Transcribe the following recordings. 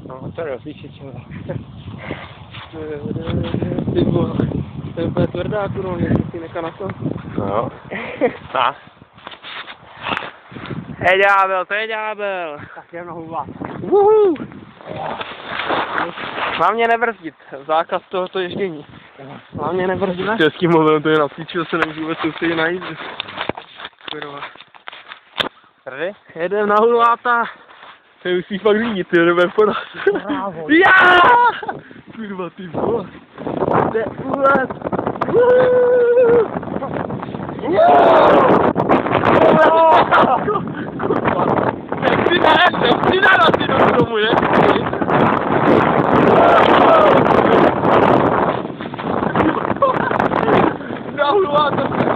No, to je rozličičové. Ty vole, to je úplně tvrdá kurva, něco si nechá na to. No. Tak. To je ďábel. Tak je mnoho. Hlavně nebrzdit, zákaz tohoto ježdění. Hlavně nebrzdit. S tím mobilem to je na píči, se nemůžu vůbec soustředit na jízdu. Kurva. Tady? Jedem na hulváta. To je musí fakt řídit, ty jdeme po nás. Bravo. Já! Kurva, ty vole. To je úlet. Ty ne, ty do domu, ne? Na hulváta se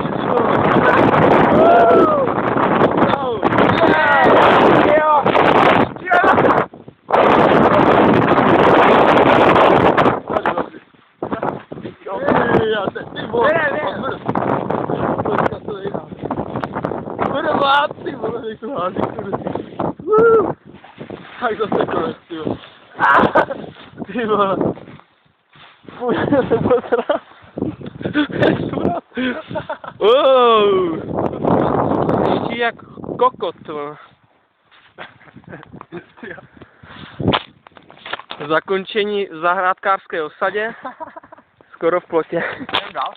tak zase konec, ty vole. Ty vole. Fuj, to se posral. Ježí jak kokot, vole. Zakončení zahrádkářské osadě. Skoro v plotě. Jdem dál.